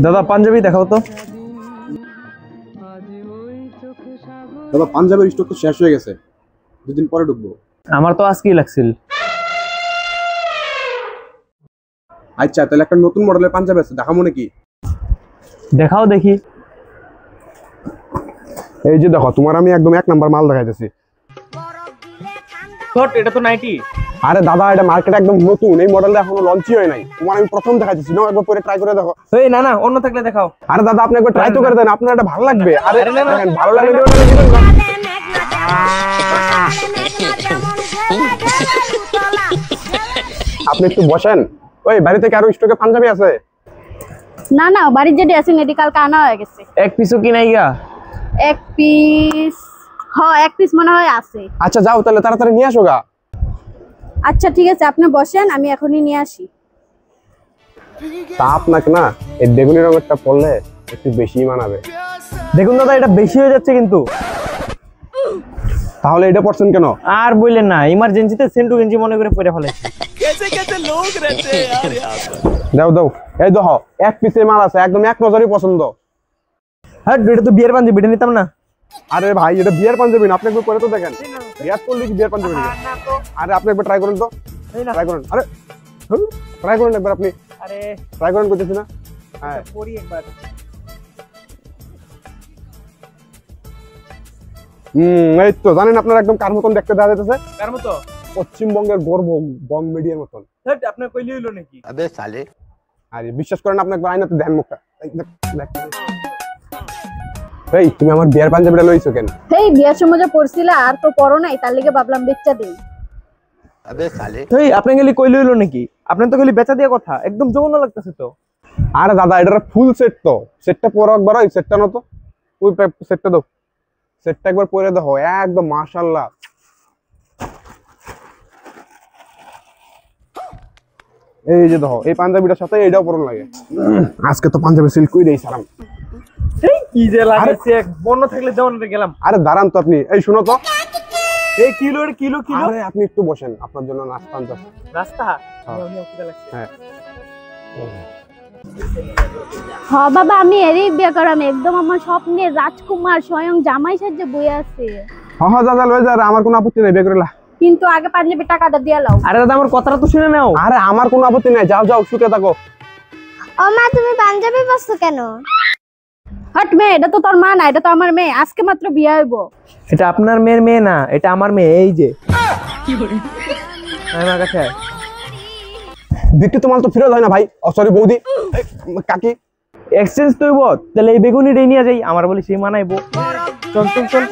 দাদা পাঞ্জাবি দেখাও তো। দাদা পাঞ্জাবের স্টক তো শেষ হয়ে গেছে, দুদিন পরে ঢুকবো। আমার তো আজকেই লাগছিল। আচ্ছা তাহলে একটা নতুন মডেলের পাঞ্জাবি আছে, দেখাবো নাকি? দেখাও দেখি। এই যে দেখো, তোমার আমি একদম 1 নাম্বার মাল দেখাইতেছি। এটা তো নাইটি। আরে দাদা এটা মার্কেটে একদম নতুন, এই মডেলটা এখনো লঞ্চই হয় নাই। তোমার আমি প্রথম দেখাইতেছি, নাও একবার পরে ট্রাই করে দেখো। এই না না, অন্য থাকলে দেখাও। আরে দাদা আপনি একবার ট্রাই তো করে দেন, আপনার এটা ভালো লাগবে। আরে দেখেন ভালো লাগলে আপনি একটু বসেন। ওই বাড়ি থেকে আরো স্টকে পাঞ্জাবি আছে? না না, বাড়ির যেটি আছে নেটি কালকে আনা হয়ে গেছে। এক পিসও কি নাই গা? এক পিস, হ্যাঁ এক পিস মনে হয় আছে। আচ্ছা যাও তাহলে তাড়াতাড়ি নিয়ে আসো গা। আচ্ছা ঠিক আছে, আপনি বসেন, আমি এখনই নিয়ে আসি। তা আপনাকে না এই বেগুনি রঙেরটা পরলে একটু বেশি মানাবে। দেখুন দাদা, এটা বেশি হয়ে যাচ্ছে কিন্তু। তাহলে এটা পড়ছেন কেন? আর বললেন না, ইমার্জেন্সিতে সেন্টু গেঞ্জি মনে করে পরে ফেলেছি। দাও দাও, এই দেখো এক পিসে মাল আছে, একদম এক নজরই পছন্দ। হ্যাঁ এটা তো বিয়ের পাঞ্জাবি, এটা নিতাম না। আরে ভাই এটা বিয়ের পাঞ্জাবি না, আপনি একবার পরে তো দেখেন। বিয়ার করলে কি বিয়ের পাঞ্জাবি না? আরে আপনি একবার ট্রাই করেন তো, ট্রাই করেন। আরে ট্রাই করেন একবার, আপনি আরে ট্রাই করেন করতেছি না। হ্যাঁ পরি একবার। এই তো জানেন আপনার একদম কার মতন দেখতে দেখা যাচ্ছে? কার মতো? পশ্চিমবঙ্গের গর্ব বং মিডিয়ার মতন। আপনি কইলি হইলো নাকি? আবে সালে, আরে বিশ্বাস করেন আপনি একবার আয়নাতে দেখেন মুখটা। এই তুমি আমার বিয়ার পাঞ্জাবিটা লইছো কেন? এই বিয়ার সময় যে পড়ছিলা আর তো পড়ো নাই, তার লিগে ভাবলাম বেচা দেই। আবে সালে, এই আপনি গেলি কইলি হইলো নাকি? আপনি তো গেলি বেচা দিয়ে কথা, একদম যৌন লাগতেছে তো। আরে দাদা এটা ফুল সেট তো, সেটটা পরে একবার, ওই সেটটা না তো, ওই সেটটা দাও, সেটটা একবার পরে দেখো, একদম মাশাআল্লাহ। এই যে দেখো এই পাঞ্জাবিটার সাথে এইটাও পরন লাগে। আজকে তো পাঞ্জাবি সিল্ক কই দেই সালাম। এই কি যে লাগছে, এক বন্য থাকলে যেমনটা গেলাম। আরে দাঁড়ান তো আপনি, এই শুনো তো। এই কিলো কিলো কিলো। আরে আপনি একটু বসেন, আপনার জন্য নাস্তা আনতেছি। রাস্তা হ্যাঁ বাবা, আমি এরই বিয়ে করাম, একদম আমার স্বপ্নের রাজকুমার স্বয়ং জামাই সাজে বই আছে। হ্যাঁ দাদা লয়ে যা, আমার কোনো আপত্তি নাই, বিয়ে করেলা। কিন্তু আগে পাঞ্জাবি টাকাটা দিয়ে লাও। আরে দাদা আমার কথাটা তো শুনে নাও। আরে আমার কোনো আপত্তি নাই, যাও যাও শুতে থাকো। ও মা, তুমি পাঞ্জাবি পরছো কেন? হট মেয়ে, এটা তো তোর মা না, এটা তো আমার মেয়ে, আজকে মাত্র বিয়ে হইব। এটা আপনার মেয়ের মেয়ে না, এটা আমার মেয়ে। এই যে আমার কাছে বিক্রি তো মাল তো ফেরত হয় না ভাই। ও সরি বৌদি, কাকি এক্সচেঞ্জ তো হইব, তাহলে এই বেগুনিটাই নিয়ে যাই, আমার বলি সেই মানাইবো। চল চল চল।